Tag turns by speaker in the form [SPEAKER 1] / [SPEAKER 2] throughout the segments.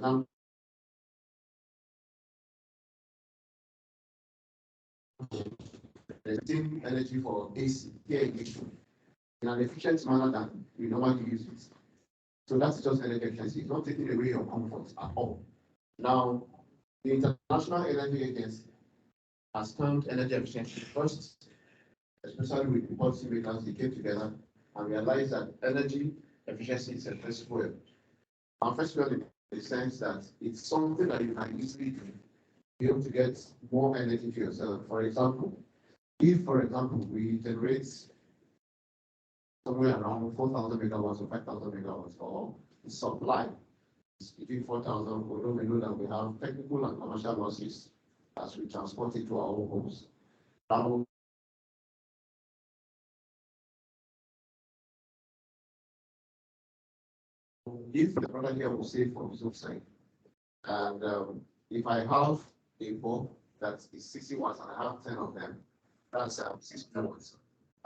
[SPEAKER 1] example, generating energy for AC here in an efficient manner than we normally use it. So that's just energy efficiency. It's not taking away your comfort at all. Now, the International Energy Agency has termed energy efficiency first, especially with the policymakers. They came together and realized that energy efficiency is a first word. And first word in the sense that it's something that you can easily do, be able to get more energy to yourself. For example, if, for example, we generate somewhere around 4,000 megawatts or 5,000 megawatts for the supply, between 4,000, although we know that we have technical and commercial losses as we transport it to our own homes. Now, if the product here will say from his own side, and if I have a bulb that is 60 watts and I have 10 of them, that's 60 watts.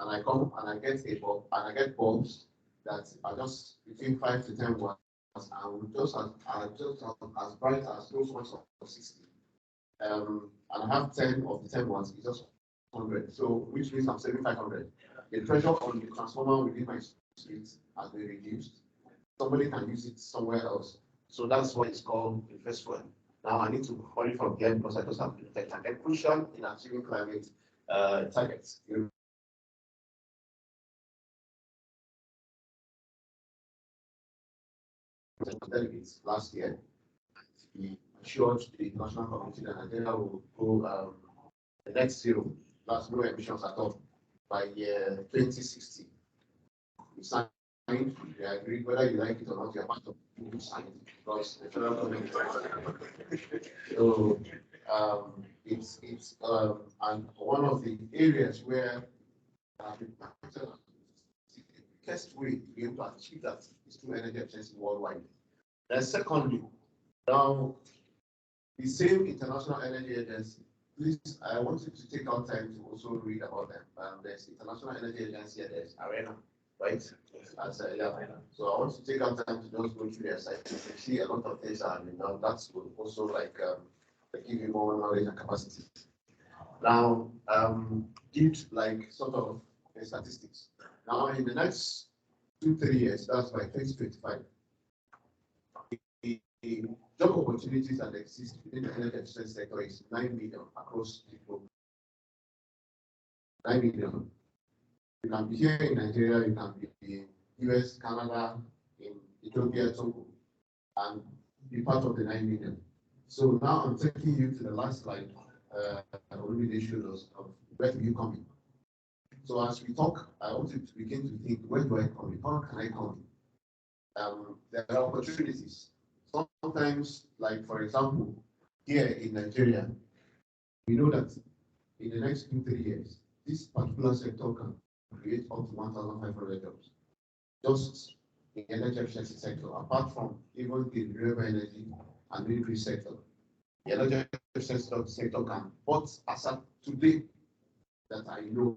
[SPEAKER 1] And I come and I get a bulb, and I get bulbs that are just between 5 to 10 watts, and just as bright as those ones of 60. And I have 10 of the 10 ones, it's just 100. So which means I'm saving 500. The pressure on the transformer within my street has been reduced. Somebody can use it somewhere else. So that's why it's called the first one. Now I need to hurry from here because I just have to detect and then crucial in achieving climate targets. Delegates last year, we assured the national community that Nigeria will go the net zero, that's no emissions at all, by year 2060. We signed, we agreed, whether you like it or not, you're part of the signed because the federal government. So it's and one of the areas where the best way to be able to achieve that is through energy efficiency worldwide. Then secondly, now the same International Energy Agency, please, I want you to take out time to also read about them. There's International Energy Agency and there's REEEA, right? As yeah. So I want to take out time to just go through their site. You see a lot of things are done. That's also like give you more knowledge and capacity. Now, give like sort of statistics. Now, in the next 2-3 years, that's by 2025, the job opportunities that exist within the energy efficiency sector is 9 million across the globe. 9 million. You can be here in Nigeria, you can be in US, Canada, in Ethiopia, Togo, and be part of the 9 million. So now I'm taking you to the last slide. Already they showed us of where do you come in. So as we talk, I want you to begin to think, where do I come in? How can I come in? There are opportunities. Sometimes, like for example, here in Nigeria, we know that in the next 2-3 years, this particular sector can create up to 1,500 jobs. Just in the energy efficiency sector, apart from even the renewable energy and military sector. The energy efficiency sector can, but as of today, that I know,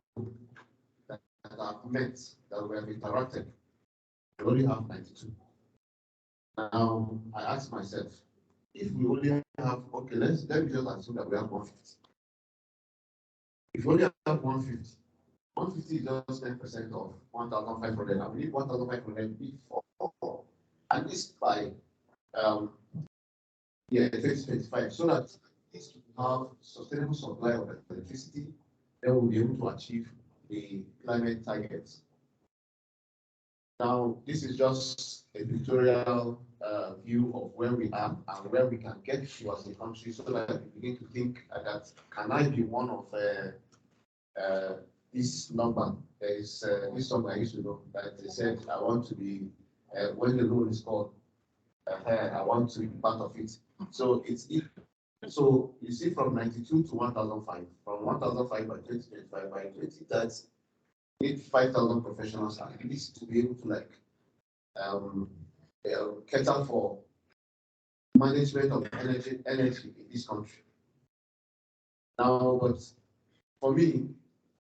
[SPEAKER 1] that I've met, that we have interacted, we only have 92. Now, I ask myself, if we only have, okay, let me just assume that we have 150. If we only have 150, 150 is just 10% of 1,500. I believe 1,500 before, at least by 2025, so that it's to have sustainable supply of electricity, then we'll be able to achieve the climate targets. Now, this is just a pictorial view of where we are and where we can get to as a country, so that we begin to think that can I be one of this number? There is this song I used to know that they said, I want to be, when the loan is called, I want to be part of it. So so you see from 92 to 1,005, from 1,005 by 2025, by 2030, need 5,000 professionals at least to be able to like cater for management of energy in this country. Now, but for me,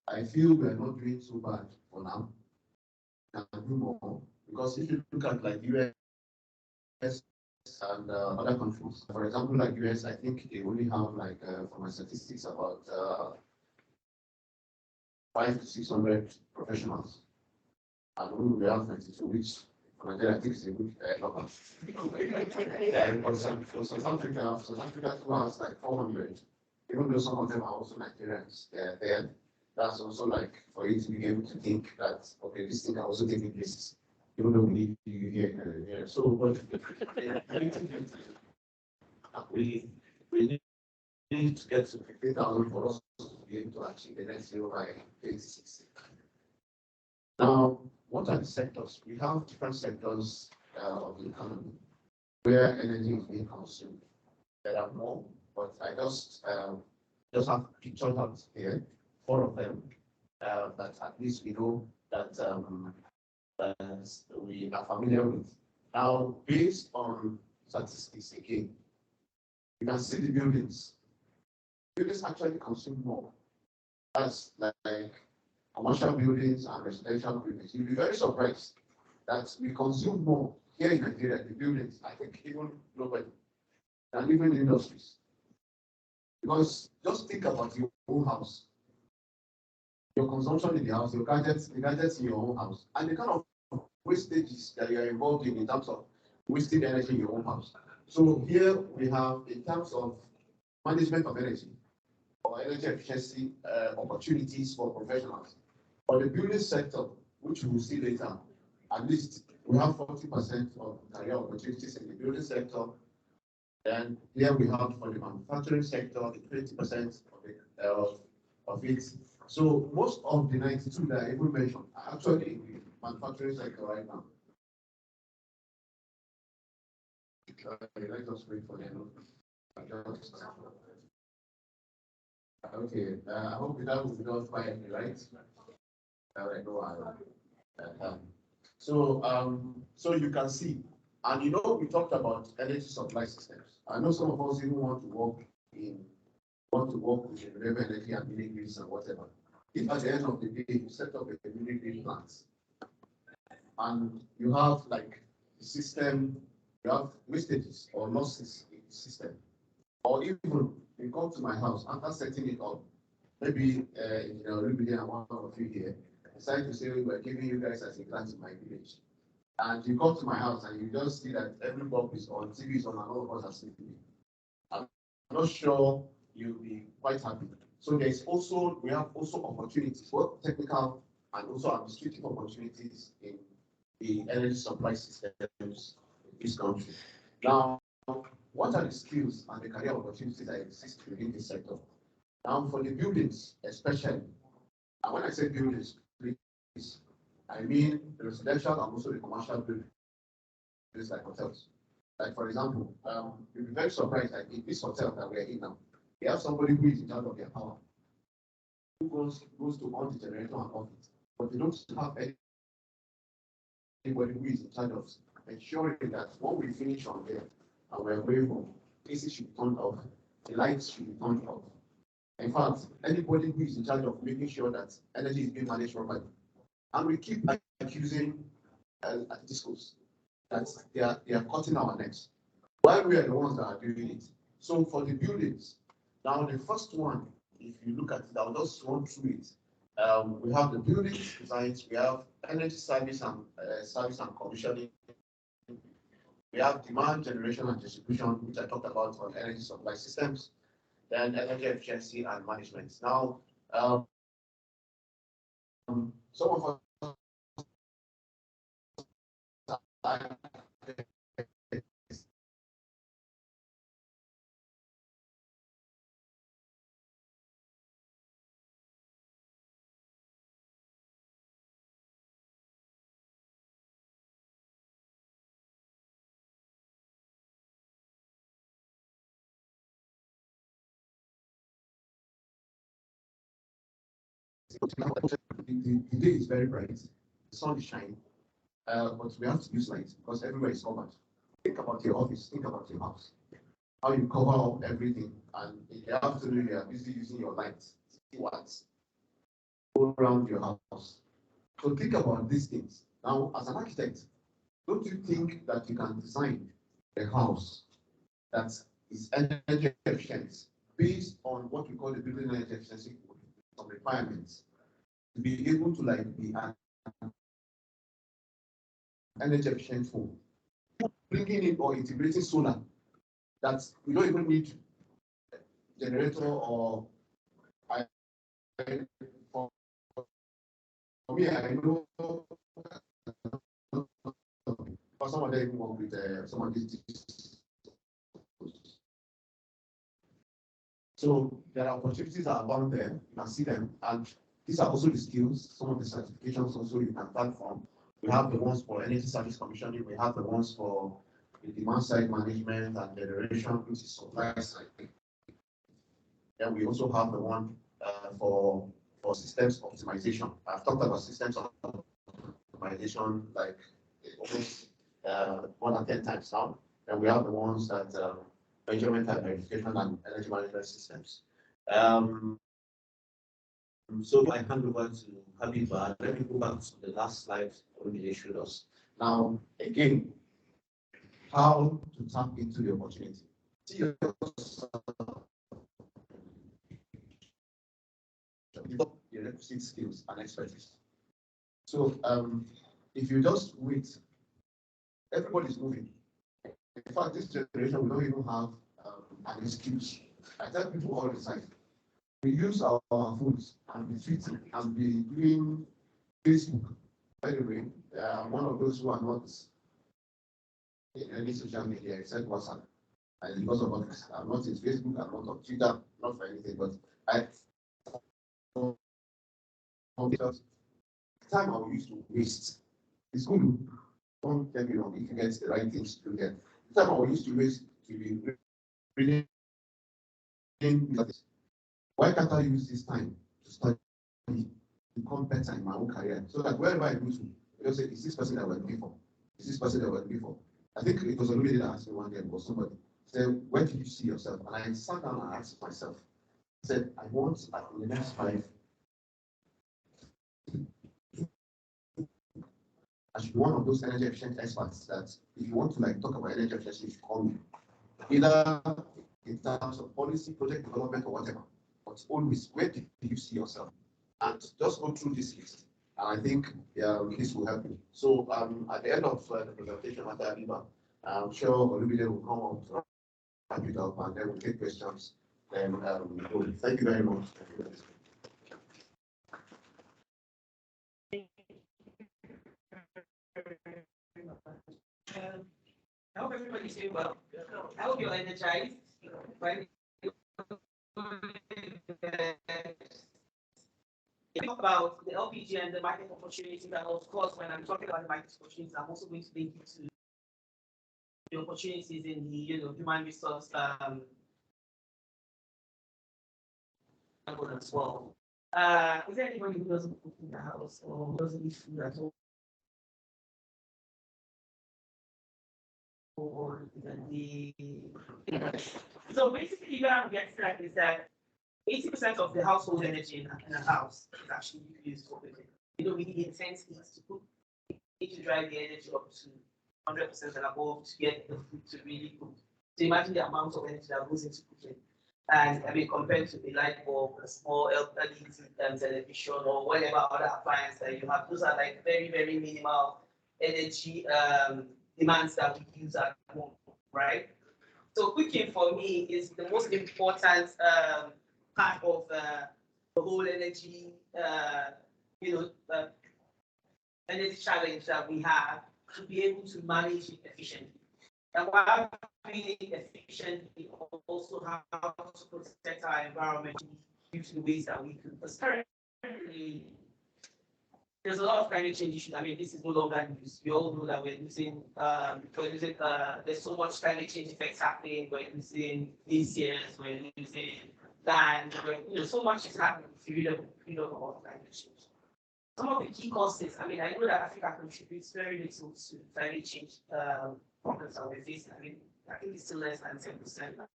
[SPEAKER 1] I feel we are not doing so bad for now. We can do more, because if you look at like US and other countries. For example, like US, I think they only have like, for my statistics, about 500 to 600 professionals. And we have 92, which for Nigeria I think is a good number. And for South Africa, South Africa too has like 400. Even though some of them are also Nigerians, they're there. That's also like for you to be able to think that, okay, this thing can also take place, even though we need you here. So, but we need to get to 50,000 for us to be able to achieve the net zero by 2060. Now, what are the sectors? We have different sectors of the economy where energy is being consumed. There are more, but I just have pictures out here, 4 of them, that at least we know that, that we are familiar with. Now, based on statistics again, you can see the buildings. Buildings actually consume more. That's like commercial buildings and residential buildings. You'll be very surprised that we consume more here in Nigeria, the buildings, I think even globally, than even industries. Because just think about your own house, your consumption in the house, the gadgets in your own house, and the kind of wastages that you are involved in terms of wasting energy in your own house. So here we have, in terms of management of energy or energy efficiency opportunities for professionals. For the building sector, which we will see later, at least we have 40% of career opportunities in the building sector. Then here we have for the manufacturing sector, the 20% of it. So most of the 92 that I even mentioned are actually in the manufacturing sector right now. Okay, let's just wait for them. Okay, I hope that will be done quietly, right? So you can see, and we talked about energy supply systems. I know some of us even want to work with renewable energy and mini grids and whatever. If at the end of the day you set up a mini grid plant, and you have like the system, you have wastages or losses in the system, or even you come to my house after setting it up, maybe Renewable and one of you here decide to say we're giving you guys as a grant in my village, and you come to my house and you just see that every bulb is on, TV is on, and all of us are sleeping. I'm not sure you'll be quite happy. So we have also opportunities, both technical and also administrative opportunities in the energy supply systems in this country. Now, what are the skills and the career opportunities that exist within this sector? Now, for the buildings, especially, and when I say buildings, please, I mean the residential and also the commercial buildings like hotels. Like, for example, you'll be very surprised that in this hotel that we're in now, they have somebody who is in charge of their power, who goes to on the generator and off it, but they don't have anybody who is in charge of ensuring that when we finish on there and we're going home, AC should be turned off, the lights should be turned off. In fact, anybody who is in charge of making sure that energy is being managed properly. And we keep accusing discos that they are cutting our necks, while we are the ones that are doing it. So for the buildings, now the first one, if you look at it, I'll just run through it. We have the building designs, we have energy service and commissioning. We have demand generation and distribution, which I talked about on energy supply systems, then energy efficiency and management. Now, some of us the day is very bright, the sun is shining, but we have to use light because everywhere is covered. Think about your office, think about your house, how you cover up everything, and in the afternoon you are busy using your lights, watts, all around your house. So think about these things. Now, as an architect, don't you think that you can design a house that is energy efficient based on what we call the building energy efficiency code, some requirements to be able to be an energy efficient home. Bringing in or integrating solar that we don't even need generator or for me, I know for some of them even work with some of these. So there are opportunities that are abound there. You can see them, and these are also the skills. Some of the certifications also you can learn from. We have the ones for energy service commissioning. We have the ones for the demand side management and generation, which is supply side. Then we also have the one for systems optimization. I've talked about systems optimization like almost more than 10 times now. And we have the ones that measurement and verification and energy management systems. So I hand over to Habiba. Let me go back to the last slide Olumide showed us. Now, again, how to tap into the opportunity. See yourself. Develop your requisite skills and expertise. So if you just wait, everybody's moving. In fact, this generation, we don't even have an excuse. I tell people all the time, we use our phones and be tweeting and be doing Facebook. By the way, one of those who are not in any social media except WhatsApp. And because of others, I'm not in Facebook, I'm not on Twitter, not for anything, but time I used to waste. It's good. Don't get me wrong, if you get the right things to do there. The time I used to waste to be reading. Why can't I use this time to study, become better in my own career? So that wherever I go to, I just say, is this person that we're looking for? Is this person that we're looking for? I think it was a lady that asked me one day, or somebody said, where do you see yourself? And I sat down and asked myself, I said, I want in the next 5 I should be one of those energy efficient experts that if you want to talk about energy efficiency, you should call me. Either in terms of policy, project development, or whatever. But always, where do you see yourself? And just go through this list. And I think this will help you. So at the end of the presentation, I'm sure Olumide will come up to wrap it up, and then we'll take questions. Then thank you very much.
[SPEAKER 2] I hope everybody's doing well. I hope you're energized. Right? Talk about the LPG and the market opportunities, and of course, when I'm talking about the market opportunities, I'm also going to link it to the opportunities in the human resource as well. Is there anybody who doesn't cook in the house or doesn't eat food at all? Or so basically, what I'm getting at is that 80% of the household energy in a house is actually used for cooking. The intent is to cook, to drive the energy up to 100% and above to get the food to really cook. So imagine the amount of energy that goes into cooking. And compared to the light bulb, a small LED television, or whatever other appliance that you have, those are very, very minimal energy demands that we use at home, right? So cooking for me is the most important part of the whole energy, energy challenge that we have to be able to manage it efficiently. And while doing it efficiently, also how to protect our environment due to the ways that we could. Because currently, there's a lot of climate change issues. This is no longer news. We all know that we're losing, there's so much climate change effects happening. We're losing glaciers, we're losing land, so much is happening if you know about climate change. Some of the key causes, I know that Africa contributes very little to climate change problems that we're facing. I think it's still less than 10%.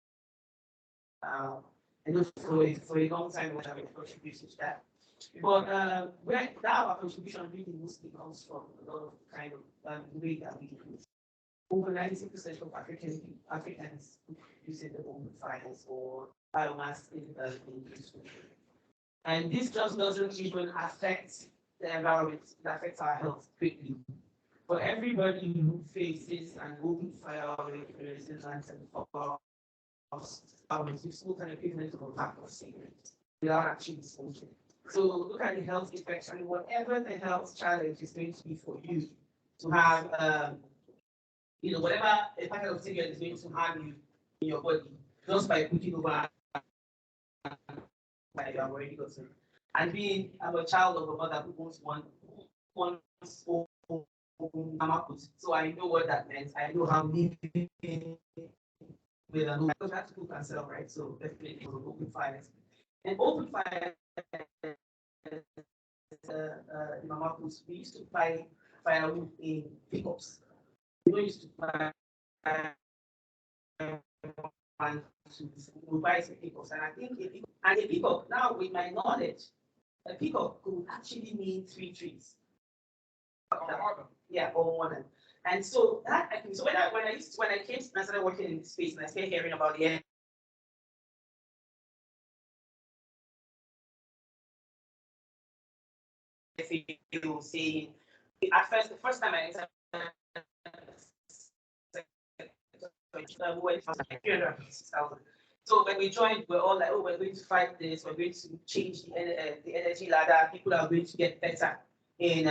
[SPEAKER 2] I know for a long time we haven't contributed to that. But our contribution really mostly comes from a lot of the way that we over 90% of Africans using the open finance or biomass in the industry. And this just doesn't even affect the environment, it affects our health quickly. For everybody who faces an open fire resistance and you smoke an equivalent of a pack of cigarettes without actually smoking. So look at the health effects, and whatever the health challenge is going to be for you to have, whatever a packet of cigarettes is going to harm you in your body, just by putting over you have already gotten. And being I'm a child of a mother who owns one so I know what that meant. I know how living with an because that's cook and sell, right? So definitely it was open finance. And open finance Mama Puts, we used to buy firewood in pickups. We used to buy we buy some pickups, and I think a pickup now with my knowledge, a pickup could actually mean 3 trees. Yeah, or more than. And so that I think so when I came and I started working in this space and I started hearing about the saying at first the first time I entered so when we joined, we're all like, oh, we're going to fight this, we're going to change the energy ladder, people are going to get better in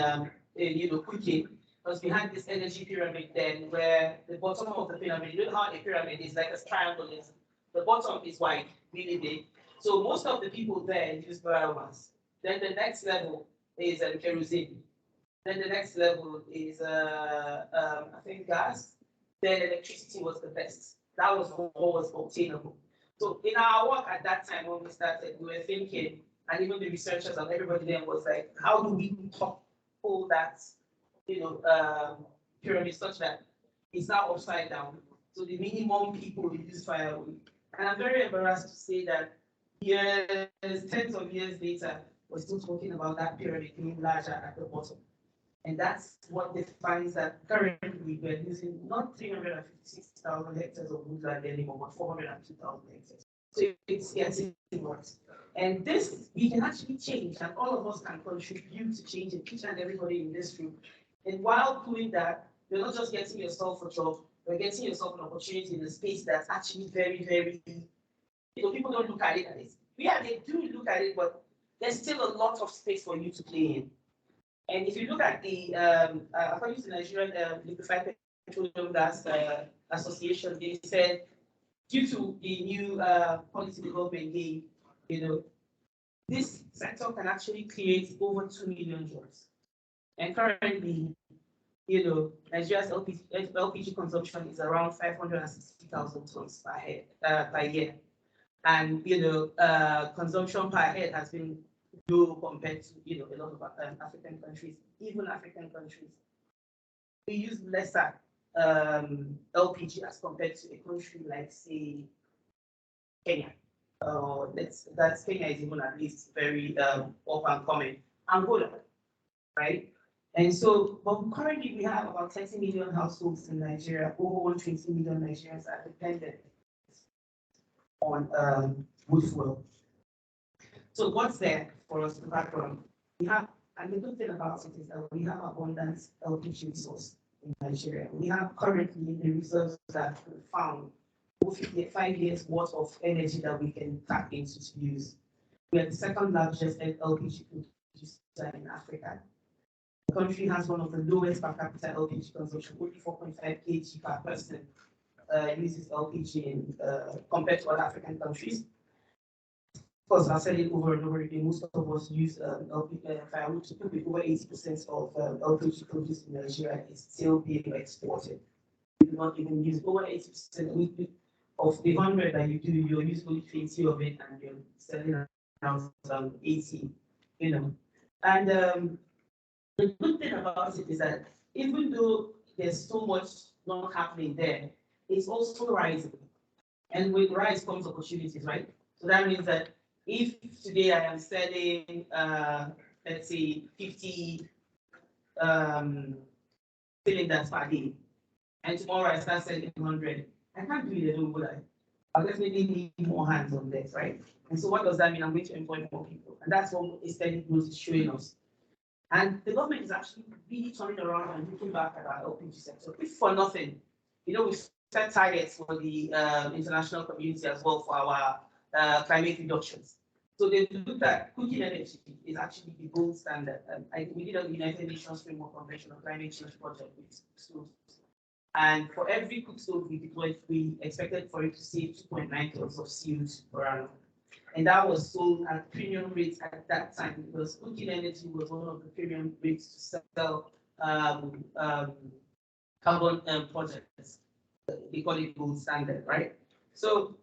[SPEAKER 2] cooking. Because we had this energy pyramid then where the bottom of the pyramid, you know how a pyramid is like a triangle is, the bottom is wide, really big. So most of the people there use biomass. Then the next level is kerosene. Then the next level is I think gas. Then electricity was the best. That was what was obtainable. So in our work at that time when we started, we were thinking, and even the researchers and everybody then was like, how do we topple that, pyramid such that it's now upside down? So the minimum people use firewood. And I'm very embarrassed to say that years, tens of years later, we're still talking about that pyramid being larger at the bottom. And that's what defines that currently we're using not 356,000 hectares of woodland anymore, but 402,000 hectares. So it's getting worse. And this we can actually change, and all of us can contribute to changing each and everybody in this room. And while doing that, you're not just getting yourself a job, you're getting yourself an opportunity in a space that's actually very, very, people don't look at it as this. Yeah, they do look at it, but there's still a lot of space for you to play in. And if you look at the, according to the Nigerian Liquefied Petroleum Gas Association, they said due to the new policy development game, this sector can actually create over 2 million jobs. And currently, Nigeria's LPG consumption is around 560,000 tons per year. And, consumption per head has been low compared to, a lot of African countries, even African countries. We use lesser LPG as compared to a country like, say, Kenya. That's Kenya is even at least very up and coming. Angola, right? And so, but currently we have about 30 million households in Nigeria. Over 120 million Nigerians are dependent on wood fuel. So what's there for us to back from? We have, and the good thing about it is that we have abundant LPG resource in Nigeria. We have currently the reserves that we found over 5 years worth of energy that we can tap into to use. We are the second largest LPG producer in Africa. The country has one of the lowest per capita LPG consumption, only 4.5 kg per person uses LPG compared to other African countries. Of course, I've said it over and over again, most of us use firewood to cook. Over 80% of LPG produced in Nigeria is still being exported. We do not even use over 80% of the 100 that you do, you're using only 20 of it and you're selling around 80, And the good thing about it is that even though there's so much not happening there, it's also rising. And with rise comes opportunities, right? So that means that if today I am selling, let's say 50 cylinders per day, and tomorrow I start selling 100. I can't do it alone, would I? I'll definitely need more hands on this, right? And so what does that mean? I'm going to employ more people. And that's what steady growth is showing us. And the government is actually really turning around and looking back at our LPG sector. If for nothing, we've set targets for the international community as well for our climate reductions. So they looked at cooking energy is actually the gold standard. We did a United Nations Framework Convention on Climate Change project with stoves. And for every cook stove we deployed, we expected for it to save 2.9 tons of CO2 per annum. And that was sold at premium rates at that time because cooking energy was one of the premium rates to sell carbon projects. They call it gold standard, right? So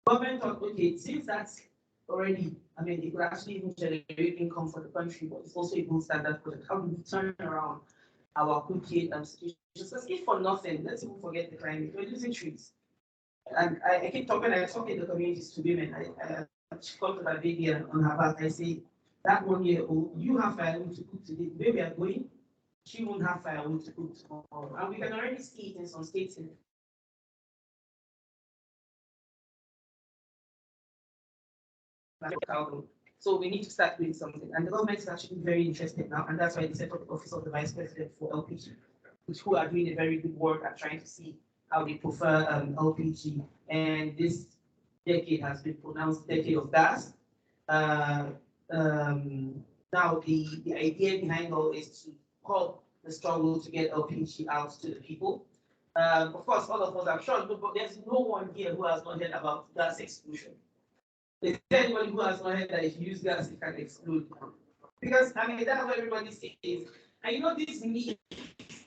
[SPEAKER 2] government thought, okay, since that's already, it could actually even generate income for the country, but it's also a gold standard project. How do we turn around our cooking situations? Because if for nothing, let's even forget the climate, we're losing trees. And I keep talking, I talk in the communities to women. I talked about baby on her back. I say, that 1 year old, you have firewood to cook today. Where we are going, she won't have firewood to cook tomorrow. And we can already see it in some states in so we need to start doing something. And the government is actually very interested now, and that's why they set up the Office of the Vice President for LPG, who are doing a very good work at trying to see how they prefer LPG. And this decade has been pronounced decade of gas. Now the idea behind all is to help the struggle to get LPG out to the people. Of course, all of us, I'm sure, but there's no one here who has not heard about gas explosion. Is there anybody who has not heard that if you use gas, it can explode? Because that's what everybody says. And this myth,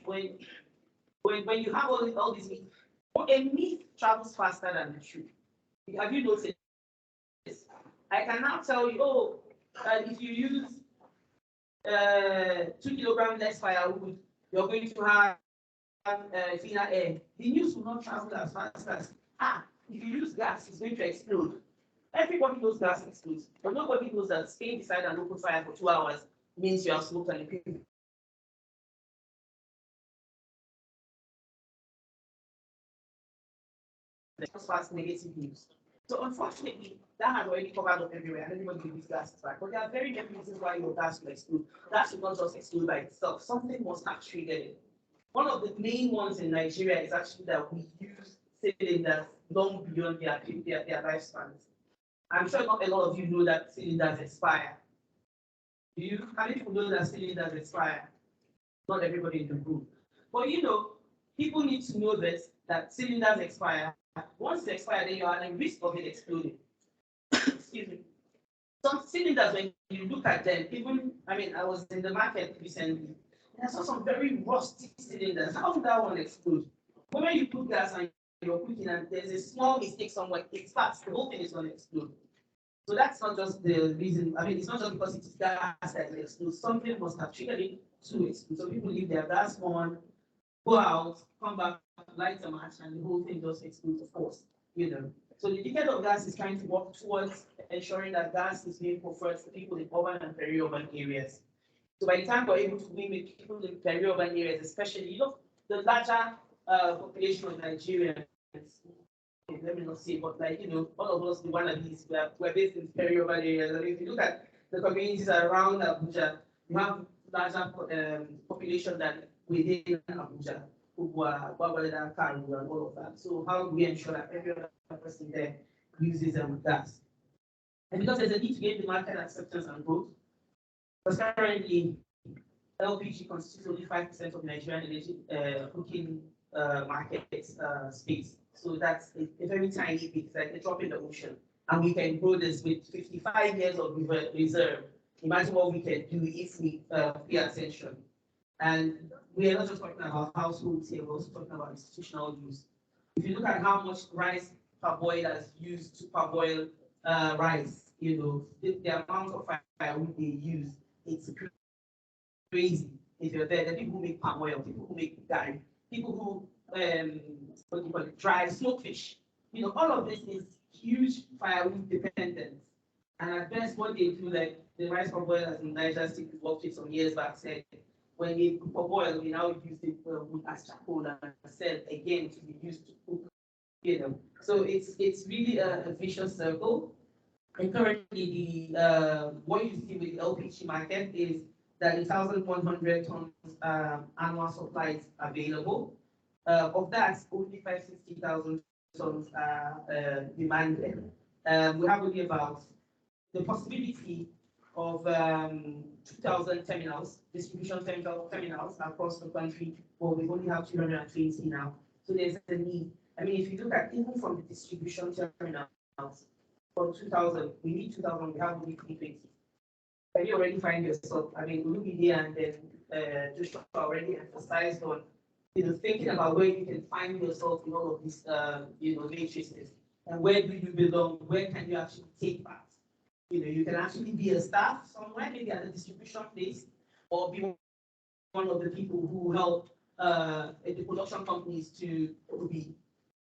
[SPEAKER 2] when you have all these myths, a myth travels faster than the truth. Have you noticed this? I can now tell you, if you use 2 kilograms less firewood, you're going to have cleaner air. The news will not travel as fast as, if you use gas, it's going to explode. Everybody knows gas explodes, but nobody knows that staying beside an open fire for 2 hours means you have smoked and you fast negative news. So unfortunately, that has already covered up everywhere, and everybody believes gas is back. But there are very many reasons why your gas will explode. Gas will not just explode by itself. Something must have triggered it. One of the main ones in Nigeria is actually that we use cylinders long beyond their lifespans. I'm sure not a lot of you know that cylinders expire. How many people know that cylinders expire? Not everybody in the group. But people need to know this, that cylinders expire. Once they expire, then you are at risk of it exploding. Excuse me. Some cylinders, when you look at them, I was in the market recently, and I saw some very rusty cylinders. How would that one explode? But when you put gas and you're cooking and there's a small mistake somewhere, it starts, the whole thing is going to explode. So that's not just the reason. It's not just because it is gas that will explode. Something must have triggered it to explode. So people leave their gas on, go out, come back, light a match, and the whole thing just explodes, of course. So the decade of gas is trying to work towards ensuring that gas is being preferred for people in urban and peri-urban areas. So by the time we're able to win with people in peri-urban areas, especially, the larger population of Nigerians, let me not say, but all of us, the one of these, we're based in peri-urban areas. And if you look at the communities around Abuja, you have larger population than within Abuja, who are and all of that. So how do we ensure that every other person there uses gas? And because there's a need to gain the market acceptance and growth, because currently LPG constitutes only 5% of Nigerian energy cooking market space. So that's a very tiny bit, it's like a drop in the ocean. And we can grow this with 55 years of reserve. Imagine what we can do if we pay attention. And we are not just talking about households here, we're also talking about institutional use. If you look at how much rice parboilers used to parboil rice, the amount of firewood they use, it's crazy. If you're there, the people who make palm oil, people who make dye, people who dry smoked fish. All of this is huge firewood dependent. And at best, what they do, like the rice parboilers in Niger State we worked with some years back, said when they for oil, we now use it as charcoal and sell again to be used to cook. So it's really a vicious circle. And currently, the what you see with the LPG market is that 1,100 tons annual supply is available. Of that, only 560,000 tons are demanded. We have only about the possibility of 2,000 terminals, distribution terminals across the country, but we only have 220 now. So there's a need. I mean, if you look at even from the distribution terminals, from 2,000, we need 2,000, we have only 320. Can you already find yourself? I mean, Olumide and then Joshua already emphasized on, thinking about where you can find yourself in all of these, matrices, and where do you belong? Where can you actually take part? You can actually be a staff somewhere, maybe at a distribution place, or be one of the people who help the production companies to be.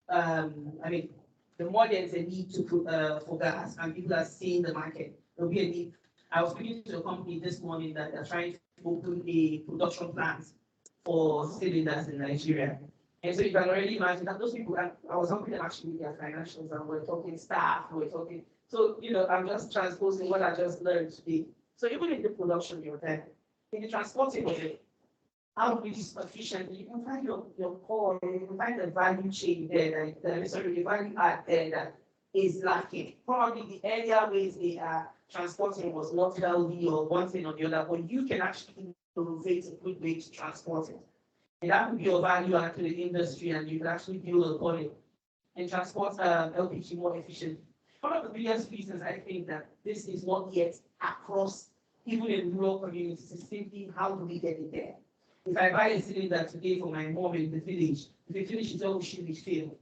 [SPEAKER 2] The more there's a need for gas and people are seeing the market, there'll be a need. I was speaking to a company this morning that are trying to open a production plant for cylinders in Nigeria. And so you can already imagine that those people, I was helping them actually with their financials, and we're talking staff, we're talking. So, I'm just transposing what I just learned today. So even in the production you're there, in the transporting of it, how to be efficient, you can find your core, you can find the value chain there, the value add there that is lacking. Probably the earlier ways they are transporting was not healthy or one thing or the other, but you can actually innovate a good way to transport it. And that would be your value add to the industry, and you can actually build upon it and transport LPG more efficiently. One of the biggest reasons I think that this is not yet across, even in rural communities, is simply how do we get it there? If I buy a cylinder today for my mom in the village, if they finish it all, she will fail.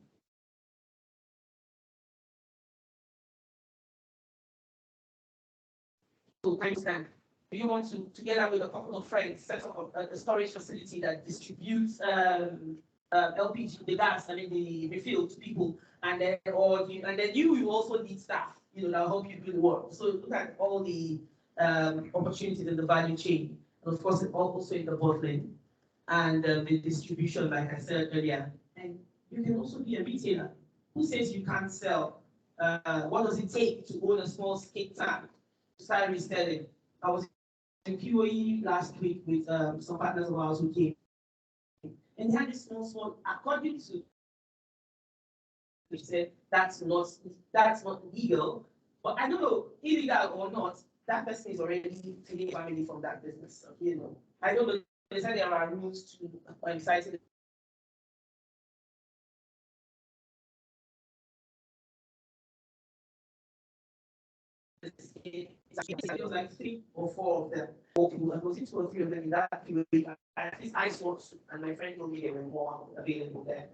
[SPEAKER 2] So, for instance, do you want to, together with a couple of friends, set up a storage facility that distributes LPG, the gas, the refill to people, and then you will also need staff, that will help you do the work. So look at all the opportunities in the value chain, and of course also in the bottling and the distribution, like I said earlier. And you can also be a retailer. Who says you can't sell? What does it take to own a small skate tank to start reselling? I was in QOE last week with some partners of ours who came. And they had this small, according to which said that's not legal. But I don't know, illegal or not, that person is already feeding family from that business. So, I don't know. They said there are rules to cite it. It was like 3 or 4 of them. And was it 2 or 3 of them in that period? At least I saw 2, and my friend told me there were more available there.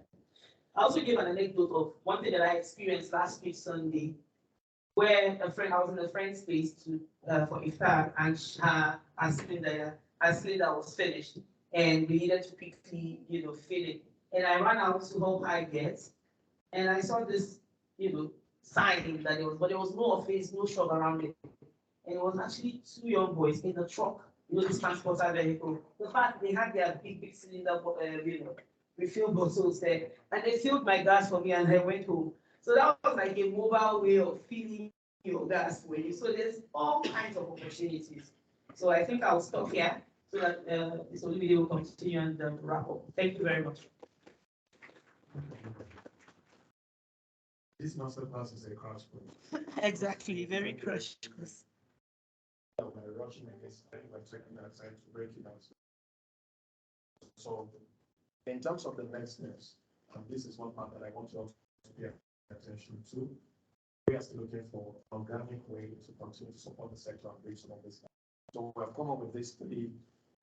[SPEAKER 2] I also gave an anecdote of one thing that I experienced last week Sunday, where I was in a friend's place for iftar, and her cylinder was finished, and we needed to quickly, fill it. And I ran out to help her get, and I saw this, sign that there was no office, no shop around it. And it was actually 2 young boys in the truck, this transporter vehicle. In fact, they had their big cylinder, refill bottles there, and they filled my gas for me, and I went home. So that was like a mobile way of filling your gas for you. So there's all kinds of opportunities. So I think I'll stop here so that this video will continue and wrap up. Thank you very much.
[SPEAKER 1] This masterclass is a crash course.
[SPEAKER 2] Exactly, very crash course.
[SPEAKER 1] By rushing against, I think we're taking that time to break it down. So, in terms of the next steps, this is one part that I want you all to pay attention to. We are still looking for an organic way to continue to support the sector and reach some of this. So we have come up with this 3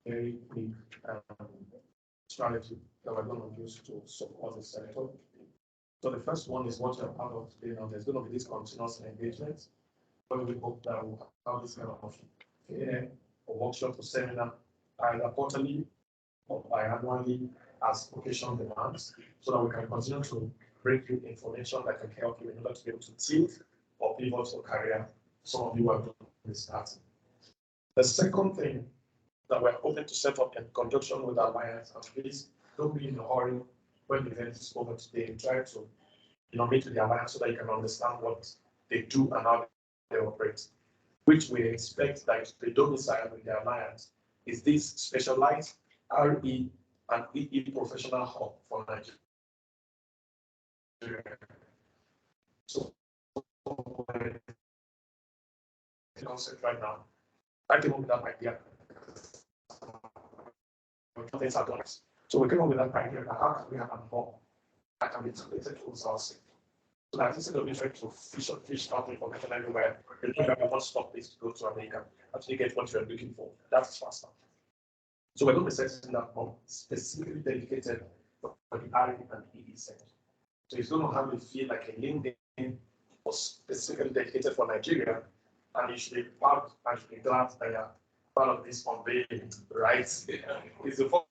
[SPEAKER 1] very quick strategy that we're going to use to support the sector. So the first one is what you're part of today. Now there's going to be this continuous engagement, where we hope that we'll have this kind of a workshop or seminar either quarterly or biannually as occasion demands, so that we can continue to bring you information that can help you in order to be able to tilt or pivot your career. Some of you are doing this starting. The second thing
[SPEAKER 3] that we're hoping to set up in conjunction with our alliance. And please don't be in a hurry when the event is over today. Try to meet with the alliance so that you can understand what they do and how they operate, which we expect that the domicile with the alliance is this specialized RE and EE professional hub for Nigeria. So, the concept right now, I came up with that idea. So we came up with that idea that how can we have a hub that can be integrated to sourcing? So that instead of trying to fish out information everywhere, you know that one stop place to go to America, actually get what you're looking for. That's faster. So we're going to be setting that up specifically dedicated for the RE and EE sector. So it's going to have a feel like a LinkedIn or specifically dedicated for Nigeria, and you should be proud and should be glad that you're part of this unveiling, right? It's the achieve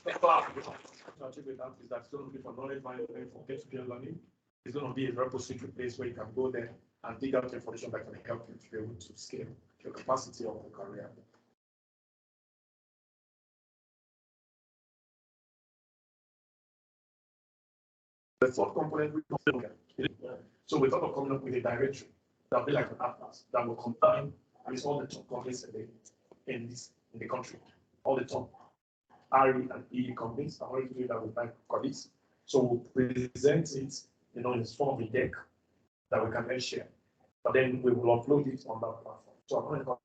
[SPEAKER 3] with that is that it's going to be for knowledge management, for peer-to-peer learning. It's going to be a repository place where you can go there and dig out information that can help you to be able to scale your capacity of the career. The fourth component we look at. So we thought of coming up with a directory that will be like an atlas that will combine at least all the top companies in the country, all the top RE and EE companies. I want to do that with my colleagues. So we'll present it, in the form of a deck that we can then share. But then we will upload it on that platform. So I'm going to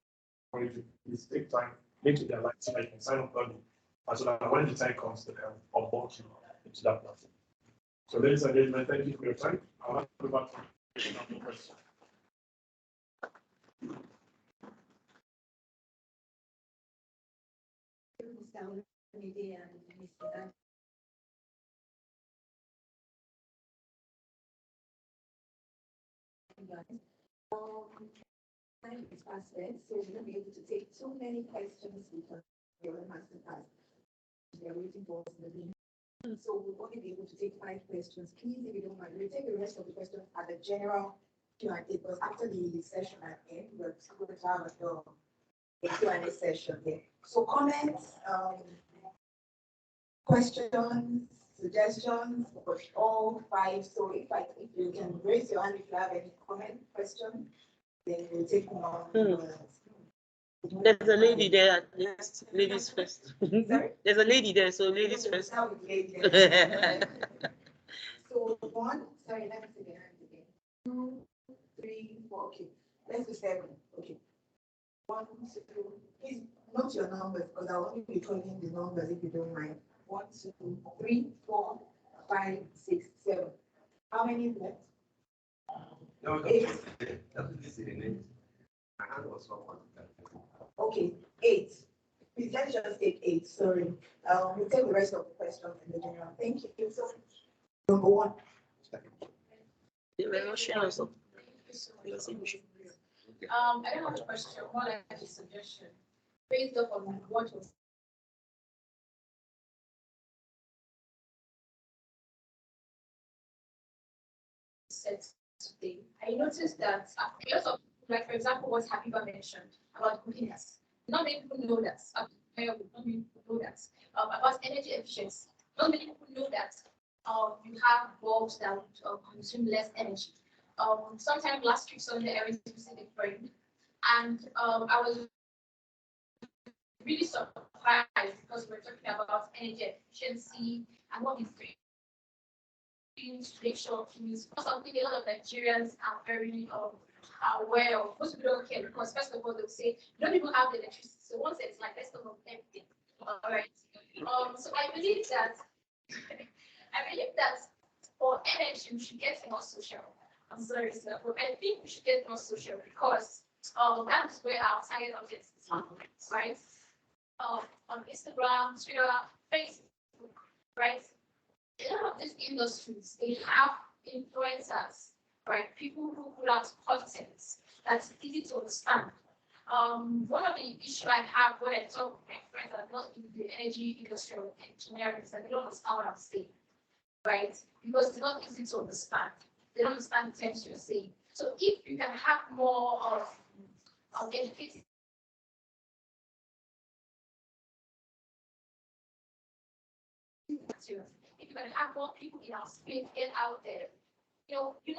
[SPEAKER 3] encourage you, please take time, make it their life so that you can sign up early. And so that when the time comes, they can onboard you into that platform. So ladies and gentlemen, thank you for your time. I'll have to go back to the question.
[SPEAKER 4] Time is fast spent, so we won't be able to take too many questions because your master class they are waiting for us in the link. So we'll only be able to take 5 questions. Please, if you don't mind, we'll take the rest of the questions at the general Q&A because after the session at end, we're going to have a Q&A session there. So comments, questions, suggestions for all 5. So if you can raise your hand if you have any comment, question, then we'll take more.
[SPEAKER 2] There's a lady there. Yes, ladies first.
[SPEAKER 4] Sorry?
[SPEAKER 2] There's a lady there, so ladies first.
[SPEAKER 4] So 1, sorry, let me see the hands again. 2, 3, 4, okay. Let's do 7. Okay. 1, 2, please note your numbers because I'll only be calling the numbers if you don't mind. 1, 2, 3, 4, 5, 6, 7. How many is left?
[SPEAKER 5] No,
[SPEAKER 4] 8. Okay, 8. Please let's just take 8. Sorry. We'll take the rest of the questions in the general. Thank you. So number 1.
[SPEAKER 6] I don't have a question, more like a suggestion. Based off on what was said today, I noticed that a lot of, like for example, what Habiba mentioned about competences. Not many people know that. Not many people know that about energy efficiency. Not many people know that you have bulbs that would consume less energy. Sometime last week, Sunday, I went to visit a friend, and I was really surprised because we're talking about energy efficiency and what he's doing to make sure he's something a lot of Nigerians are very aware of. Most people don't care because first of all they'll say you don't even have the electricity. So once it's like let's talk about everything. All right. So I believe that for energy we should get more social. I'm sorry, sir, but I think we should get more social because that's where our target audience is, right? On Instagram, Twitter, Facebook, right? A lot of these industries, they have influencers, right? People who put out content that's easy to understand. One of the issues I have when I talk with my friends that are not in the energy industry or engineering is that they don't understand what I'm saying, right? Because it's not easy to understand. They don't understand the terms you're saying. So if you can have more of educated materials, if you can have more people in our space get out there,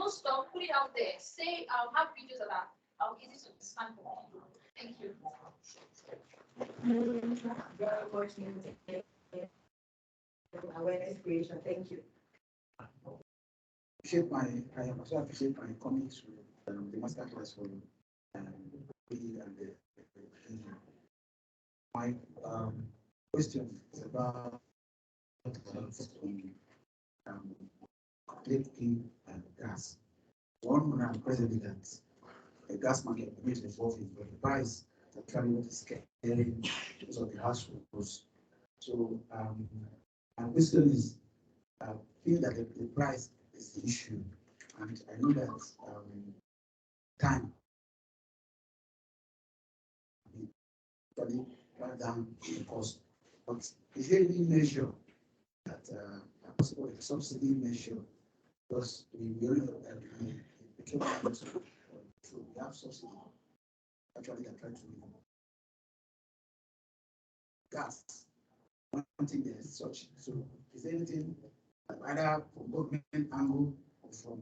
[SPEAKER 6] stuff, put it out there. Say, have videos about how easy to understand for people. Thank you.
[SPEAKER 4] Awareness creation. Thank you.
[SPEAKER 7] I also appreciate my comments to the master class for and my question is about electricity and gas. One man president, the gas market is involved in the price that climate is scaling because of the households. So my question is, I feel that the price is the issue, and I know that time rather than the cost. But is there any measure that possible a subsidy measure? Because we have subsidy actually that try to gas. One thing there is such. So is there anything either from government angle or from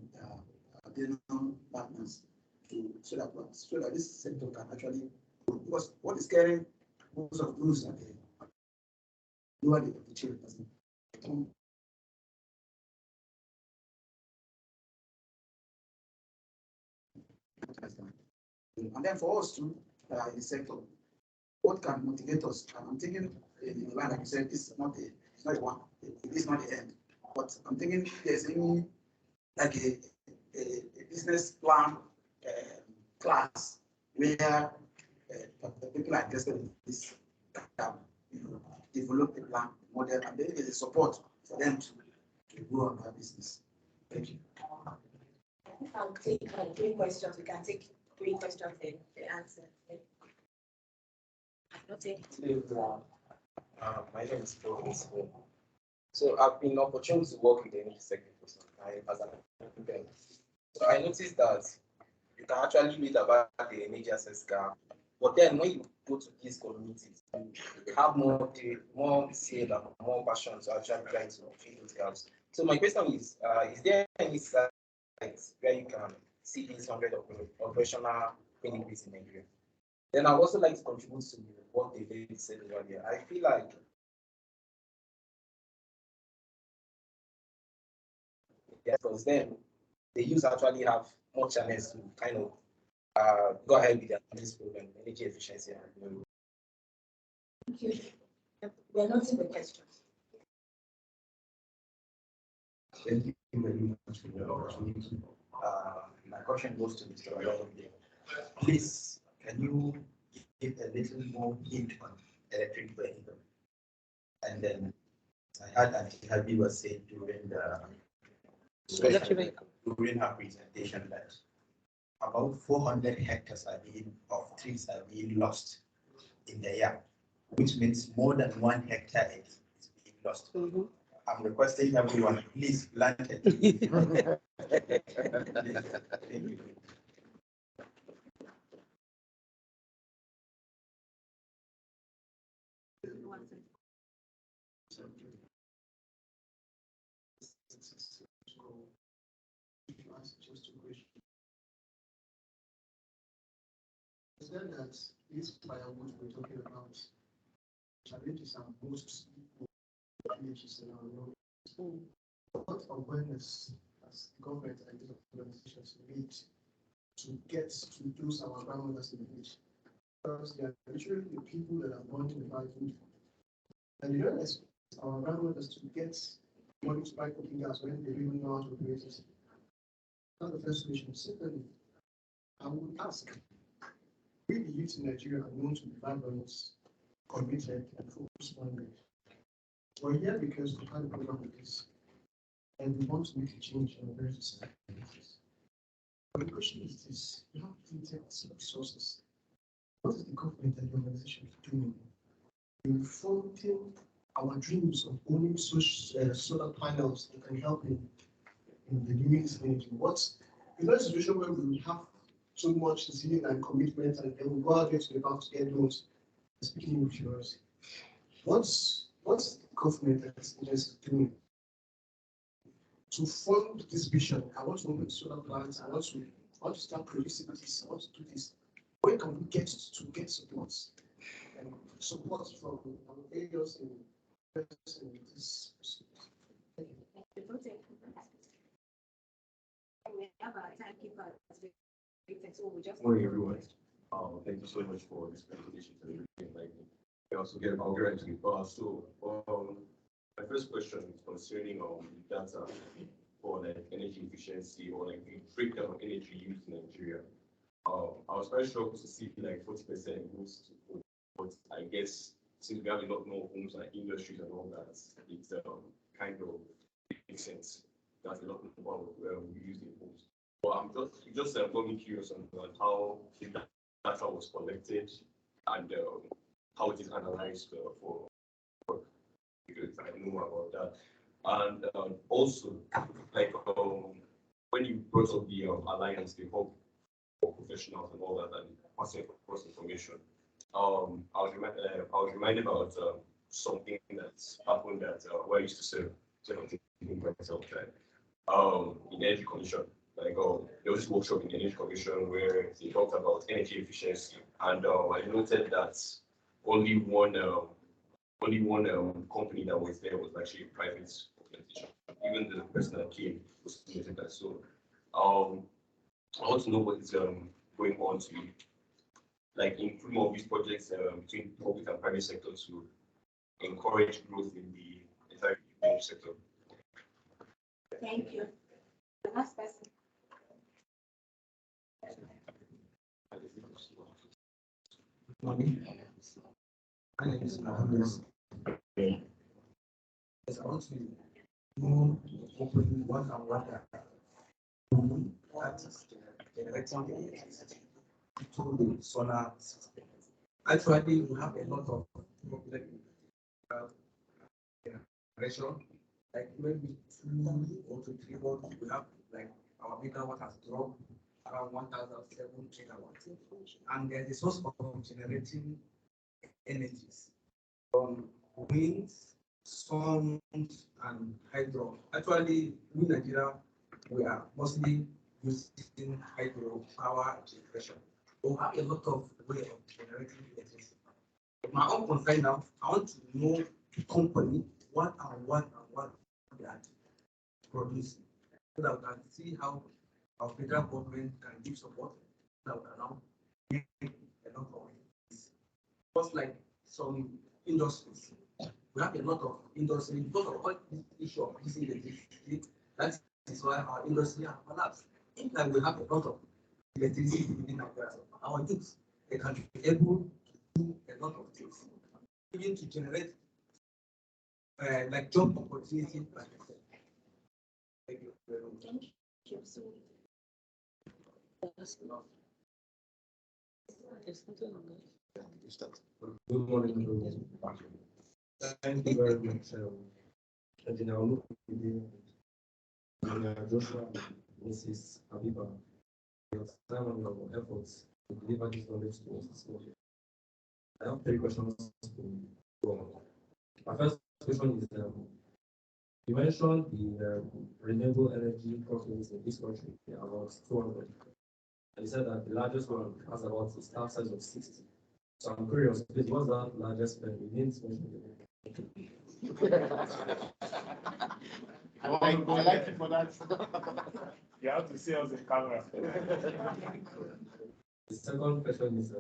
[SPEAKER 7] additional partners so that this sector can actually, because what is carrying most of those are the lower the chain. And then for us too, in the sector, what can motivate us? And I'm thinking in the line, like you said, it's not the one, it is not the end. But I'm thinking there's any like a business plan class where people are interested in this, develop the plan, model, and then there's a support for them to grow on their business. Thank you.
[SPEAKER 4] I'll take 3 questions. We can take 3 questions in the answer.
[SPEAKER 8] My name is Paul. So I've been opportunity to work with the energy sector for some time as an entrepreneur. So I noticed that you can actually read about the energy access gap, but then when you go to these communities, you have more zeal and more passion to actually try to fill those gaps. So my question is there any site where you can see these 100 operational clinics in Nigeria? Then I'd also like to contribute to what the lady said earlier. I feel like because then they actually have more channels to kind of go ahead with their business program, energy efficiency and renewable.
[SPEAKER 4] Thank you. We're not in the questions.
[SPEAKER 7] Thank you very much for the opportunity. My question goes to Mr. Ayodele. Please, can you give a little more hint on electric vehicle? And then I heard that Habi was saying during her presentation that about 400 hectares of trees are being lost in the year, which means more than 1 hectare is being lost. I'm requesting everyone, please plant it. Thank you.
[SPEAKER 1] Said that this firewood we're talking about challenges are most villages in our world. What awareness as government and organizations need to get to those our grandmothers in the village? Because they are literally the people that are born to buy food. And you don't expect our grandmothers to get money to buy cooking gas when they don't know how to operate it. That's the first question. Secondly, I would ask, we the youth in Nigeria are known to be vibrant, committed, and focus-minded. We're here because we had a program like this, and we want to make a change in our very society. But the question is this: you have limited resources. What is the government and the organization doing in funding our dreams of owning solar panels that can help in the renewable energy? What
[SPEAKER 9] It's not a situation where we have too much zeal and commitment and then we go out there to the bank to get loans. Speaking with yours, what's the government that's just doing to fund this vision? I want to open solar plants, I want to start producing this, I want to do this. Where can we get support? And support from areas in this.
[SPEAKER 4] We have a timekeeper. So we just.
[SPEAKER 10] Morning, everyone. Thank you so much for this presentation today. I also I'll get into it. My first question is concerning data for like energy efficiency or like the breakdown of energy use in Nigeria. I was very shocked to see like 40% goes to coal, but I guess since we have a lot more homes and industries and all that, it's kind of makes sense. That's a lot more we use in homes. But I'm just got me curious on how the data was collected and how it is analyzed for work, because I know about that. And also, like when you brought up the alliance, the hub for professionals and all that, and passing across information, I was reminded about something that's happened at where I used to serve myself in Energy Commission. Like there was this workshop in the Energy Commission where they talked about energy efficiency, and I noted that only one company that was there was actually a private organization. Even the person that came was noted that. So I want to know what is going on to like improve more of these projects between public and private sector to encourage growth in the entire energy sector.
[SPEAKER 4] Thank you. The last person.
[SPEAKER 7] Good morning. My name is Mohammed. Yes, I want to know open what and what that is generating the electricity to the solar system. Actually, we have a lot of generation, like maybe 2 or 3 months, we have like our megawatt has dropped around 1,007 megawatts. And there's a source of generating energies from wind, sun, and hydro. Actually, in Nigeria, we are mostly using hydro power generation. We have a lot of ways of generating electricity. My own concern now, I want to know the company, what they are producing, so that we can see how our federal government can give support, that we can now make a lot of this. Just like some industries, we have a lot of industry because of all this issue of using electricity. That is why our industry has collapsed. If like we have a lot of electricity within our youth, they can be able to do a lot of things, even to generate like job opportunities. Thank you very much.
[SPEAKER 4] Thank you. So,
[SPEAKER 10] Good morning, everyone. Thank you very much. Engineer Joshua, Mrs. Habiba, your time and your efforts to deliver this knowledge to us this morning. I have 3 questions to go on. My first question is, you mentioned the renewable energy companies in this country, there are about 200. And you said that the largest one has about a staff size of 60. So I'm curious, what's that largest spend? You didn't mention
[SPEAKER 1] I like it for that.
[SPEAKER 3] You have to see us in camera.
[SPEAKER 10] The second question is,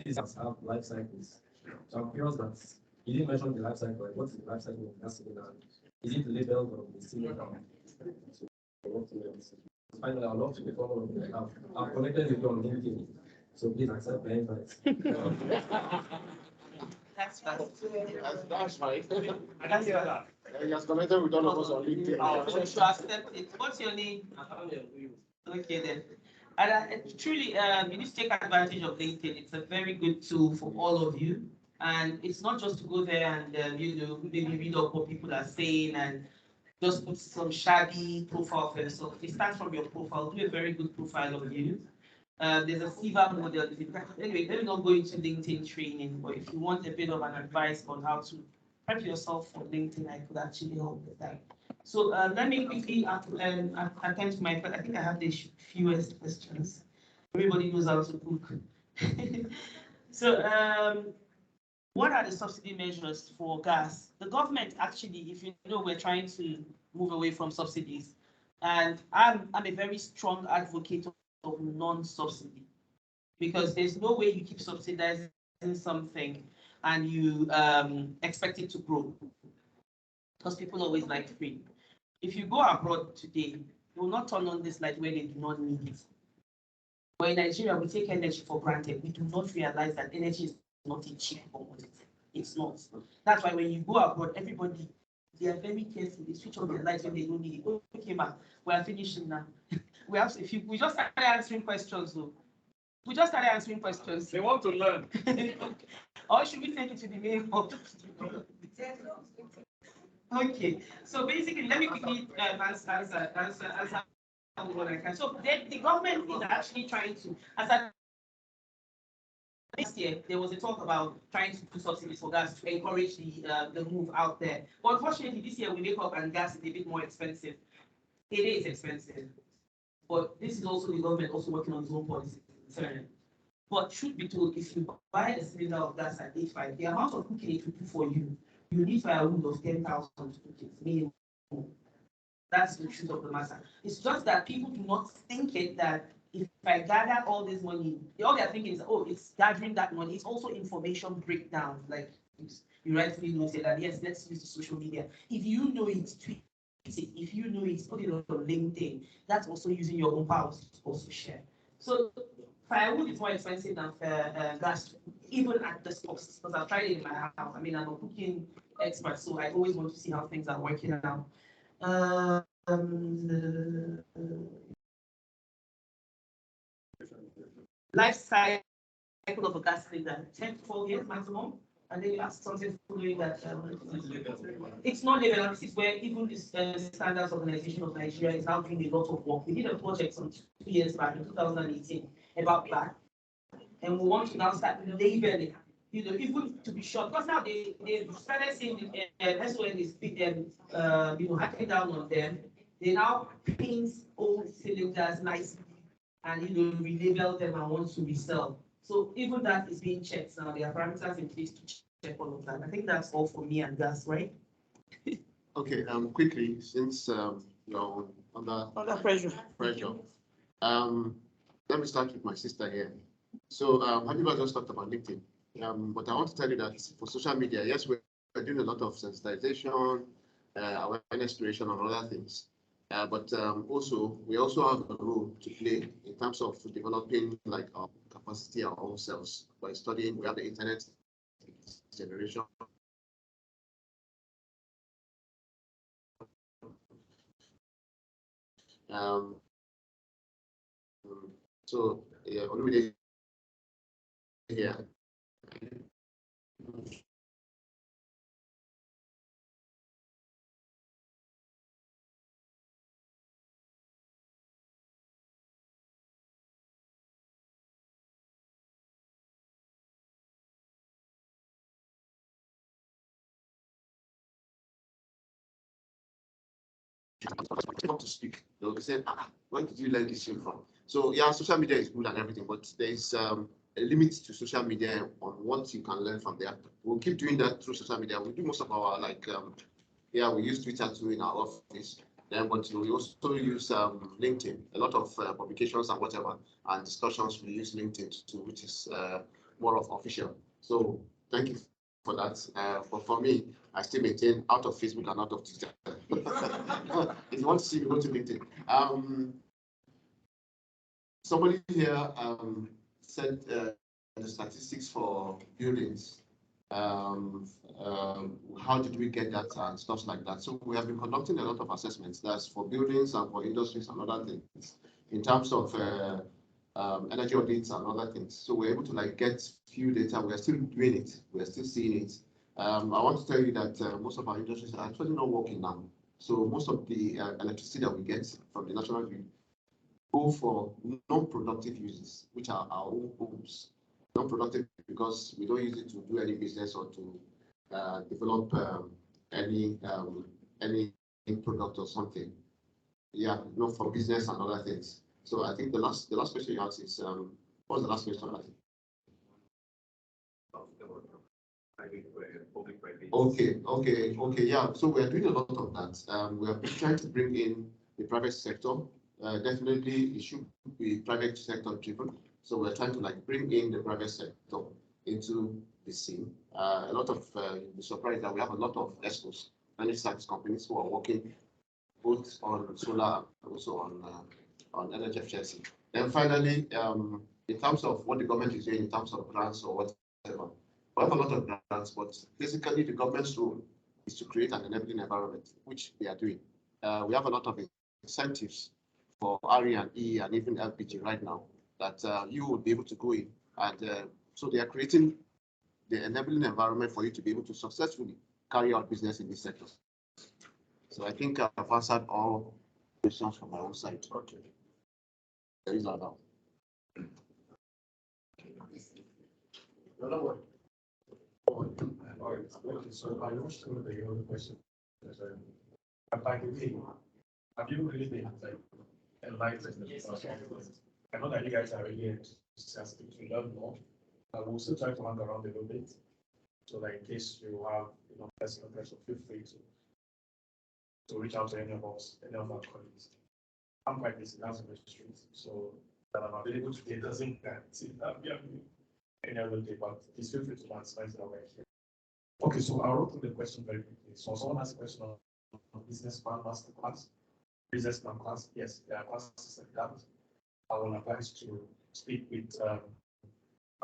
[SPEAKER 10] these have life cycles. So I'm curious that you didn't mention the life cycle. What is the life cycle of gas cylinder? Is it labeled or the cylinder? Finally, I'd love to become one of them. I've connected with you on LinkedIn, so please accept my invite.
[SPEAKER 2] That's fast.
[SPEAKER 1] That's fine.
[SPEAKER 3] I can hear that.
[SPEAKER 1] He has connected with all of us on LinkedIn.
[SPEAKER 2] To accept it. What's your name? Okay then. And truly, you need to take advantage of LinkedIn. It's a very good tool for all of you. And it's not just to go there and maybe read up what people are saying and just put some shabby profile for yourself. It starts from your profile. Do a very good profile of you. There's a CIVA model. Anyway, let me not go into LinkedIn training, but if you want a bit of an advice on how to prep yourself for LinkedIn, I could actually help with that. So let me quickly attend to my, I think I have the fewest questions. Everybody knows how to cook. So what are the subsidy measures for gas? The government actually, if you know, we're trying to move away from subsidies. And I'm a very strong advocate of non-subsidy, because there's no way you keep subsidizing something and you expect it to grow, because people always like free. If you go abroad today, you will not turn on this light where they do not need it. But in Nigeria, we take energy for granted. We do not realize that energy is not a cheap commodity. It's not. That's why when you go abroad, everybody, they are very careful. They switch on their lights when they don't need it. Okay, ma, we are finishing now. We have to, we just started answering questions though. We just started answering questions.
[SPEAKER 3] They want to learn.
[SPEAKER 2] Or should we take it to the main hub? Okay, so basically, let me quickly answer what I can. So the government is actually trying to, this year, there was a talk about trying to do subsidies for gas to encourage the move out there. But unfortunately, this year we wake up and gas is a bit more expensive. It is expensive. But this is also the government also working on its own policy. But truth be told, if you buy a cylinder of gas at 8.5, the amount of cooking it will do for you, you need firewood of 10,000 to cook it, minimum. That's the truth of the matter. It's just that people do not think it that if I gather all this money, all they're thinking is, oh, it's gathering that money. It's also information breakdown. Like you rightfully noted that, yes, let's use the social media. If you know it, tweet it. If you know it, put it on LinkedIn. That's also using your own powers to also share. So firewood is more expensive than gas, even at this cost, because I've tried it in my house. I mean, I'm a cooking expert, so I always want to see how things are working out. Life cycle of a gas cylinder, 10 to 12 years maximum. And then you ask something following that it's not level. This is where even the Standards Organization of Nigeria is now doing a lot of work. We did a project some 2 years back in 2018 about that. And we want to now start labeling, even to be sure, because now they started seeing the SON is hacking down on them. They now paint old cylinders nicely and relabel them and want to resell. So even that is being checked now. There are parameters in place to check all of that. I think that's all for me and gas, right?
[SPEAKER 1] Okay. Quickly, since you're under pressure. Let me start with my sister here. So Habiba just talked about LinkedIn. But I want to tell you that for social media, yes, we're doing a lot of sensitization, awareness creation, and other things. But also, we also have a role to play in terms of developing like our capacity our own selves by studying. We have the internet generation. So yeah, only here. Want to speak, they'll be saying, when did you learn this thing from? So yeah, social media is good and everything, but there's a limit to social media on what you can learn from there. We'll keep doing that through social media. We do most of our we use Twitter too in our office. Then, but we also use LinkedIn. A lot of publications and whatever and discussions we use LinkedIn too, which is more of official. So thank you for that. But for me, I still maintain out of Facebook and out of Twitter. If you want to see me, go to LinkedIn. Somebody here said the statistics for buildings. How did we get that and stuff like that? So we have been conducting a lot of assessments. That's for buildings and for industries and other things in terms of energy audits and other things. So we're able to like get few data. We're still doing it. We're still seeing it. I want to tell you that most of our industries are actually not working now. So most of the electricity that we get from the national grid go for non-productive uses, which are our own homes. Non-productive because we don't use it to do any business or to develop any product or something. Yeah, not for business and other things. So I think the last question you asked is what was the last question? Okay. Yeah. So we are doing a lot of that. We are trying to bring in the private sector. Definitely, it should be private sector driven. So we're trying to like bring in the private sector into the scene. A lot of you'll be surprised that we have a lot of ESCOs, energy service companies who are working both on solar and also on energy efficiency. Then finally, in terms of what the government is doing in terms of grants or whatever, we have a lot of grants, but basically the government's role is to create an enabling environment, which they are doing. We have a lot of incentives for RE and E and even LPG right now that you will be able to go in. And so they are creating the enabling environment for you to be able to successfully carry out business in this sector. So I think I've answered all questions from my own side. Okay. There is another.
[SPEAKER 3] So I watched some of the other questions. By the way, have you really been like enlightened? I know that you guys are really enthusiastic to learn more. I will also try to hang around a little bit. So like in case you have personal pressure, feel free to reach out to any of us, any of our colleagues. I'm quite busy, that's the street. So that I'm available today doesn't guarantee that we have any other day, but please feel free to answer that way here. Okay, so I'll run through the question very quickly. So someone asked a question on business plan master class, business plan class. Yes, there are classes like that. I will apply to speak with a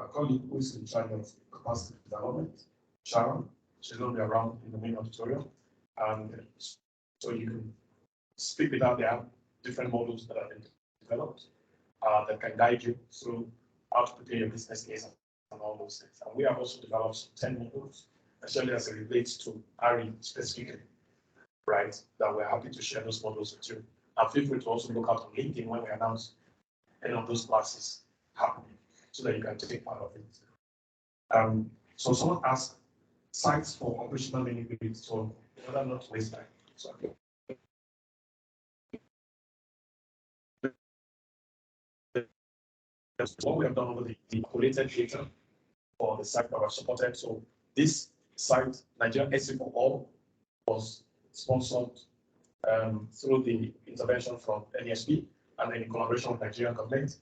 [SPEAKER 3] colleague who is in charge of capacity development, Sharon. She's going to be around in the main auditorium. And so you can speak with her. There are different models that have been developed that can guide you through how to prepare your business case and all those things. And we have also developed 10 models, especially as it relates to RE specifically, right? That we're happy to share those models with you. And feel free to also look out on LinkedIn when we announce any of those classes happening so that you can take part of it. So someone asked sites for operational mini-grids, so in order not to waste time. So what we have done over the collated data for the site that was supported. So this site, Nigerian Energy Support Programme, was sponsored through the intervention from NESP and then in collaboration with Nigerian government.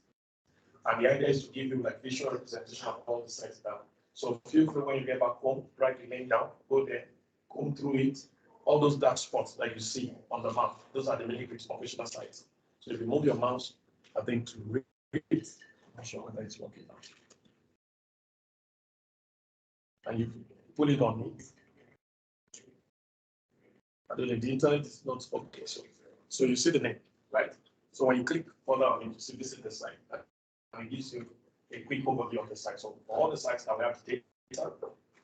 [SPEAKER 3] And the idea is to give you like visual representation of all the sites down. So feel free when you get back home, write the name down, go there, comb through it. All those dark spots that you see on the map, those are the mini grid operational sites. So if you move your mouse, I think to read it, I'm not sure whether it's working now. And you pull it on it. And then the internet is not okay. So you see the name, right? So when you click further on it, you see this is the site. And it gives you a quick overview of the site. So for all the sites that we have data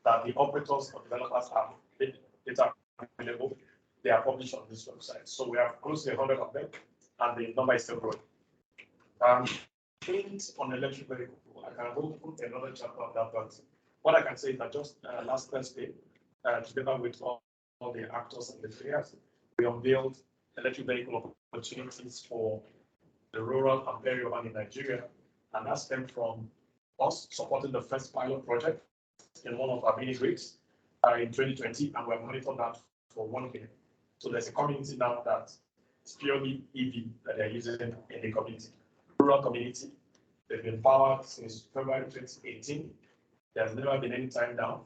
[SPEAKER 3] that the operators or developers have data available, they are published on this website. So we have close to 100 of them, and the number is still growing. Things on electric vehicle, I can go put another chapter on that, but what I can say is that just last Thursday, together with all the actors and the players, we unveiled electric vehicle opportunities for the rural and peri-urban in Nigeria, and that stemmed from us supporting the first pilot project in one of our mini grids in 2020, and we have monitored that for 1 year. So there's a community now that is purely EV that they're using in the community. Rural community, they've been powered since February 2018. There's never been any time down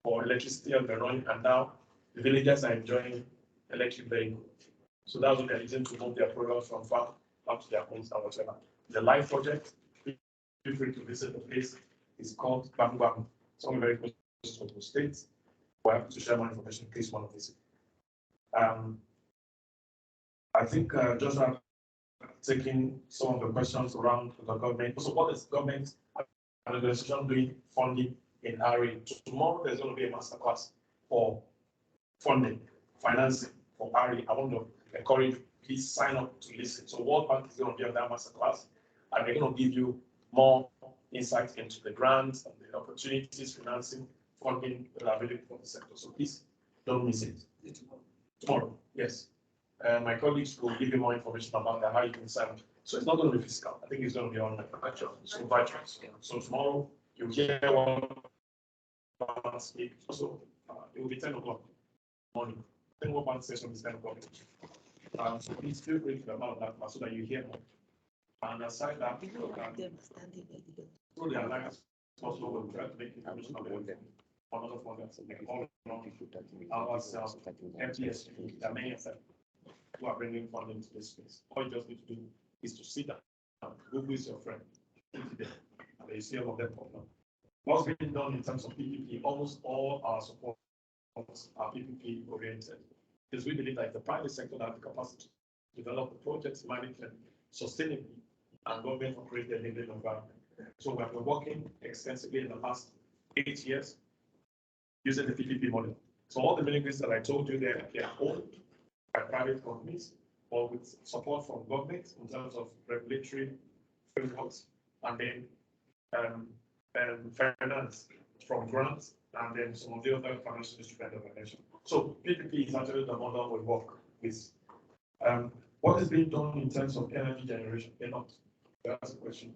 [SPEAKER 3] for electricity on the run, and now the villagers are enjoying electric vehicles. So that's what they're using to move their products from farm up to their homes and whatever. The live project, feel free to visit the place. It's called Bam Bam. Somewhere very close to the States. We're happy to share more information in case you want to visit. I think just taking some of the questions around the government. So what is government and the organization doing funding in REEA? Tomorrow there's going to be a masterclass for funding, financing for REEA. I want to encourage you, please sign up to listen. So World Bank is going to be on that masterclass, and they're going to give you more insight into the grants and the opportunities, financing, funding that are available for the sector. So please don't miss it. Tomorrow, yes. My colleagues will give you more information about that, how you can sign up. So it's not going to be physical. I think it's going to be online, virtual. So virtual. So tomorrow you'll hear one speak. So it will be 10 o'clock morning. I think one session is 10 o'clock. So please feel free to amount that so that you hear more. And aside that, through the alliance, also we'll try to make information available on other formats like all around ourselves, MTS, there are many of them who are bringing funding to this space. All you just need to do is to sit down, Google is your friend, and you see all of them come up. What's being done in terms of PPP, almost all our support are PPP oriented, because we believe that the private sector has the capacity to develop the projects, manage them sustainably, and government will create the enabling environment. So we have been working extensively in the last 8 years using the PPP model. So all the mini-grids that I told you, they're owned by private companies or with support from government in terms of regulatory frameworks, and then finance from grants, and then some of the other financial instruments that I mentioned. So PPP is actually the model we work with. What is being done in terms of energy generation? That's the question.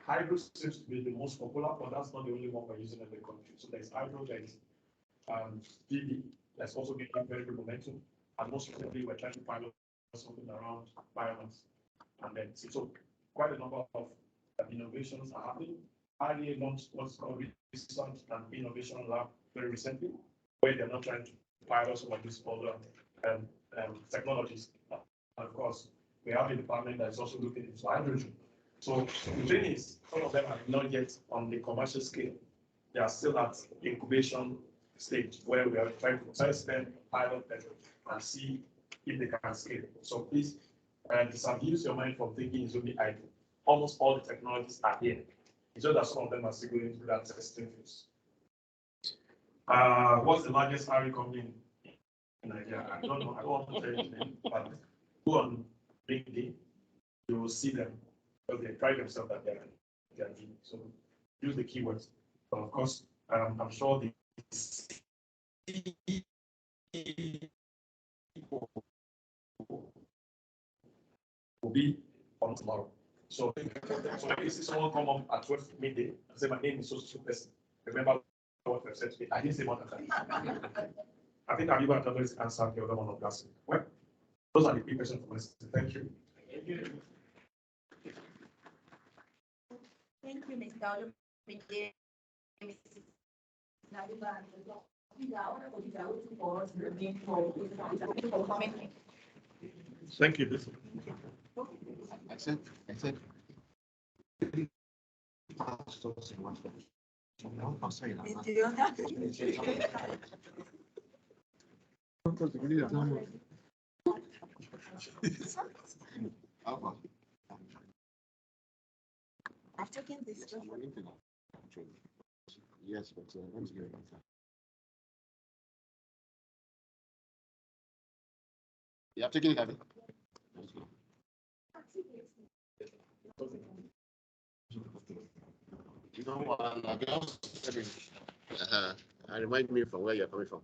[SPEAKER 3] Hydro seems to be the most popular, but that's not the only one we're using in the country. So there's hydro, there's PV, that's also getting very good momentum. And most recently, we're trying to pilot something around biomass. And then, so quite a number of innovations are happening. REEA launched what's called Research and Innovation Lab very recently, where they're not trying to pilot some of these other technologies. And of course, we have a department that is also looking into hydrogen. So the thing is, some of them are not yet on the commercial scale. They are still at incubation stage where we are trying to test them, pilot them, and see if they can scale. So please disabuse your mind from thinking it's only idle. Almost all the technologies are here. It's just that some of them are still going through that testing phase. What's the largest RE company in Nigeria? I don't know. I don't want to tell you the name, but go on LinkedIn, you will see them. Because they pride themselves that they're doing. So use the keywords. But of course, I'm sure the will be on tomorrow. So if you see someone come up at 12 midday and say, my name is so person, remember what I've said today. I didn't say more than that. I think I'll give another answer the other one of last week. Well, those are the key questions for myself. Thank you.
[SPEAKER 4] Thank you, Mr. Dauda.
[SPEAKER 3] Thank you.
[SPEAKER 1] I said, I'll say
[SPEAKER 4] I've taken this.
[SPEAKER 1] Yes, but let's get it. Yeah, I've taken it, Abby. You know what? I remind me from where you're coming from.